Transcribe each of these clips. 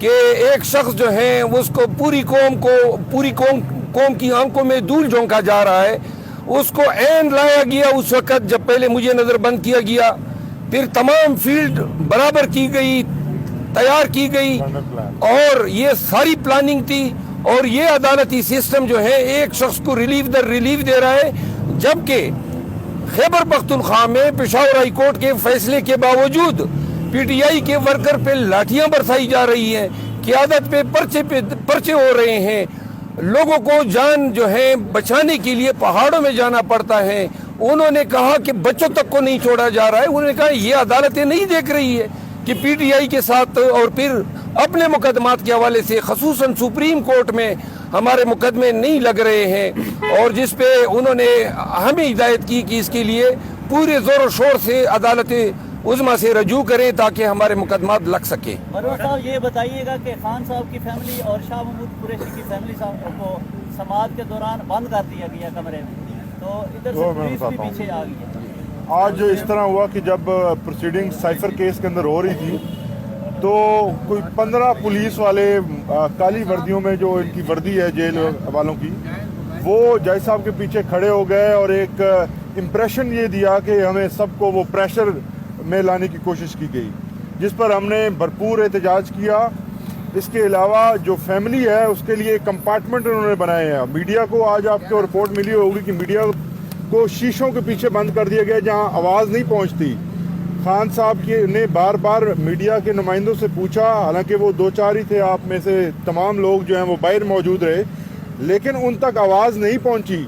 کہ ایک شخص جو ہے اس کو پوری قوم کی آنکھوں میں دھول جھونکا جا رہا ہے. اس کو عین لایا گیا اس وقت جب پہلے مجھے نظر بند کیا گیا, پھر تمام فیلڈ برابر کی گئی, تیار کی گئی, اور یہ ساری پلاننگ تھی. اور یہ عدالتی سسٹم جو ہے ایک شخص کو ریلیف در ریلیف دے رہا ہے, جبکہ خیبر پختونخوا میں پشاور ہائی کورٹ کے فیصلے کے باوجود پی ٹی آئی کے ورکر پہ لاٹھیاں برسائی جا رہی ہیں, قیادت پہ پرچے ہو رہے ہیں, لوگوں کو جان جو ہے بچانے کے لیے پہاڑوں میں جانا پڑتا ہے. انہوں نے کہا کہ بچوں تک کو نہیں چھوڑا جا رہا ہے. انہوں نے کہا یہ عدالتیں نہیں دیکھ رہی ہے کہ پی ٹی آئی کے ساتھ اور پھر اپنے مقدمات کے حوالے سے خصوصاً سپریم کورٹ میں ہمارے مقدمے نہیں لگ رہے ہیں, اور جس پہ انہوں نے ہمیں ہدایت کی کہ اس کے لیے پورے زور و شور سے عدالت عظمیٰ سے رجوع کریں تاکہ ہمارے مقدمات لگ سکیں. مروت صاحب یہ بتائیے گا کہ خان صاحب کی فیملی اور شاہ محمود قریشی کی فیملی صاحب کو سماعت کے دوران بند کر دیا گیا کمرے میں, تو ادھر سے پولیس بھی پیچھے آ گئی ہے. آج اس طرح ہوا کہ جب پروسیڈنگ سائفر کیس کے اندر ہو رہی تھی تو کوئی 15 پولیس والے کالی وردیوں میں, جو ان کی وردی ہے جیل والوں کی, وہ جج صاحب کے پیچھے کھڑے ہو گئے اور ایک امپریشن یہ دیا کہ ہمیں سب کو وہ پریشر میں لانے کی کوشش کی گئی, جس پر ہم نے بھرپور احتجاج کیا. اس کے علاوہ جو فیملی ہے اس کے لیے کمپارٹمنٹ انہوں نے بنائے ہیں. میڈیا کو آج آپ کو رپورٹ ملی ہوگی کہ میڈیا کو شیشوں کے پیچھے بند کر دیا گیا جہاں آواز نہیں پہنچتی. خان صاحب نے بار بار میڈیا کے نمائندوں سے پوچھا, حالانکہ وہ 2-4 ہی تھے, آپ میں سے تمام لوگ جو ہیں وہ باہر موجود رہے, لیکن ان تک آواز نہیں پہنچی.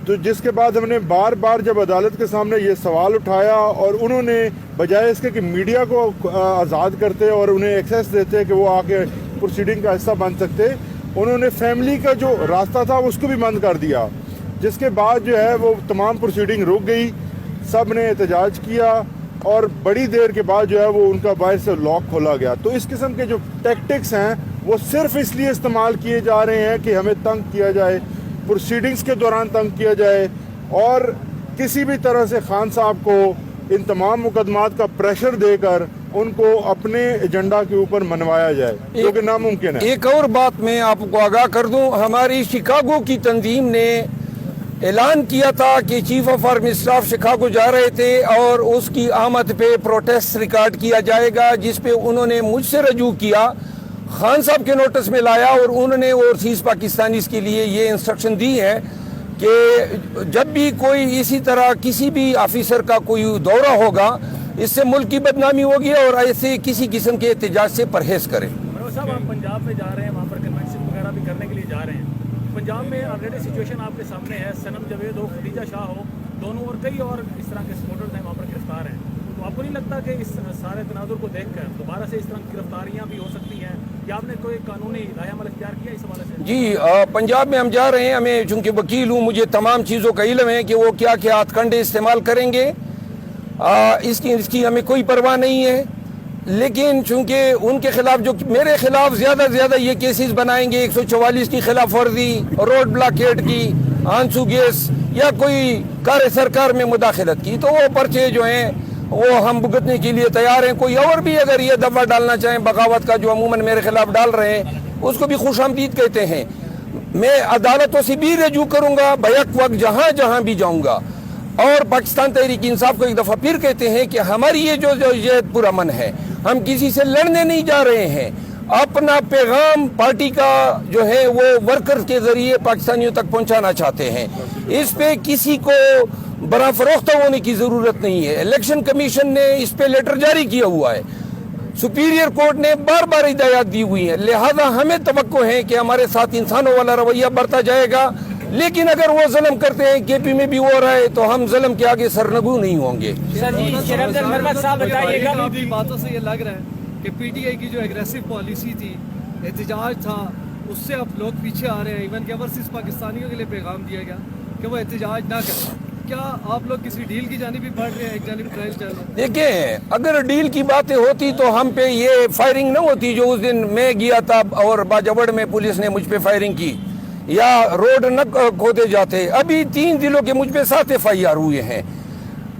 تو جس کے بعد ہم نے بار بار جب عدالت کے سامنے یہ سوال اٹھایا, اور انہوں نے بجائے اس کے کہ میڈیا کو آزاد کرتے اور انہیں ایکسیس دیتے کہ وہ آ کے پروسیڈنگ کا حصہ بن سکتے, انہوں نے فیملی کا جو راستہ تھا اس کو بھی بند کر دیا. جس کے بعد جو ہے وہ تمام پروسیڈنگ رک گئی, سب نے احتجاج کیا, اور بڑی دیر کے بعد جو ہے وہ ان کا باہر سے لاک کھولا گیا. تو اس قسم کے جو ٹیکٹکس ہیں وہ صرف اس لیے استعمال کیے جا رہے ہیں کہ ہمیں تنگ کیا جائے, پروسیڈنگز کے دوران تنگ کیا جائے, اور کسی بھی طرح سے خان صاحب کو ان تمام مقدمات کا پریشر دے کر ان کو اپنے ایجنڈا کے اوپر منوایا جائے, جو کہ ناممکن ہے. ایک اور بات میں آپ کو آگاہ کر دوں, ہماری شکاگو کی تنظیم نے اعلان کیا تھا کہ chief of army staff Chicago جا رہے تھے اور اس کی آمد پہ پروٹیسٹ ریکارڈ کیا جائے گا, جس پہ انہوں نے مجھ سے رجوع کیا, خان صاحب کے نوٹس میں لایا, اور انہوں نے اوورسیز پاکستانیز کے لیے یہ انسٹرکشن دی ہے کہ جب بھی کوئی اسی طرح کسی بھی آفیسر کا کوئی دورہ ہوگا, اس سے ملک کی بدنامی ہوگی, اور ایسے کسی قسم کے احتجاج سے پرہیز کریں. مروت صاحب, آپ پنجاب میں جا رہے ہیں, وہاں پر کنونشن وغیرہ بھی کرنے کے لیے جا رہے ہیں. پنجاب میں آلریڈی سچویشن آپ کے سامنے ہے, صنم جاوید ہو, خدیجہ شاہ ہو, دونوں اور کئی اور اس طرح کے سپورٹرز ہیں وہاں پر گرفتار ہیں. تو آپ کو نہیں لگتا کہ اس سارے تناظر کو دیکھ کر دوبارہ سے اس طرح کی گرفتاریاں بھی ہو سکتی ہیں, یا آپ نے کوئی قانونی رائے عمل اختیار کیا اس حوالے سے؟ جی, پنجاب میں ہم جا رہے ہیں, ہمیں چونکہ وکیل ہوں مجھے تمام چیزوں کا علم ہے کہ وہ کیا کیا ہتھ کنڈے استعمال کریں گے, اس کی ہمیں کوئی پرواہ نہیں ہے. لیکن چونکہ ان کے خلاف جو میرے خلاف زیادہ سے زیادہ یہ کیسز بنائیں گے, 144 کی خلاف ورزی, روڈ بلاکیٹ کی, آنسو گیس یا کوئی کار سرکار میں مداخلت کی, تو وہ پرچے جو ہیں وہ ہم بھگتنے کے لیے تیار ہیں. کوئی اور بھی اگر یہ دفعہ ڈالنا چاہیں بغاوت کا, جو عموماً میرے خلاف ڈال رہے ہیں, اس کو بھی خوش آمدید کہتے ہیں. میں عدالتوں سے بھی رجوع کروں گا بیک وقت جہاں جہاں بھی جاؤں گا. اور پاکستان تحریک انصاف کو ایک دفعہ پھر کہتے ہیں کہ ہماری یہ جو پورا من ہے, ہم کسی سے لڑنے نہیں جا رہے ہیں, اپنا پیغام پارٹی کا جو ہے وہ ورکرز کے ذریعے پاکستانیوں تک پہنچانا چاہتے ہیں. اس پہ کسی کو برا فروختہ ہونے کی ضرورت نہیں ہے. الیکشن کمیشن نے اس پہ لیٹر جاری کیا ہوا ہے, سپیریئر کورٹ نے بار بار ہدایات دی ہوئی ہیں, لہذا ہمیں توقع ہے کہ ہمارے ساتھ انسانوں والا رویہ برتا جائے گا. لیکن اگر وہ ظلم کرتے ہیں, کے پی میں بھی ہو رہا ہے, تو ہم ظلم کے آگے سرنگو نہیں ہوں گے. باتوں سے یہ لگ رہا ہے کہ پی ٹی آئی کی جو ایگریسو پالیسی تھی, احتجاج تھا, اس سے اب لوگ پیچھے آ رہے ہیں. ایون کہ اوورسیز پاکستانیوں کے لیے پیغام دیا گیا کہ وہ احتجاج نہ کریں. کیا آپ لوگ کسی ڈیل کی جانب بھی بڑھ رہے ہیں, ایک جانب ٹرائل چل رہا ہے؟ دیکھیں, اگر ڈیل کی باتیں ہوتی تو ہم پہ یہ فائرنگ نہ ہوتی جو اس دن میں گیا تھا اور باجوڑ میں پولیس نے مجھ پہ فائرنگ کی, یا روڈ نہ کھودے جاتے. ابھی 3 ضلعوں کے مجھ پہ 7 FIR ہوئے ہیں.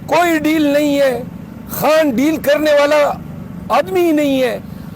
کوئی ڈیل نہیں ہے, خان ڈیل کرنے والا آدمی ہی نہیں ہے.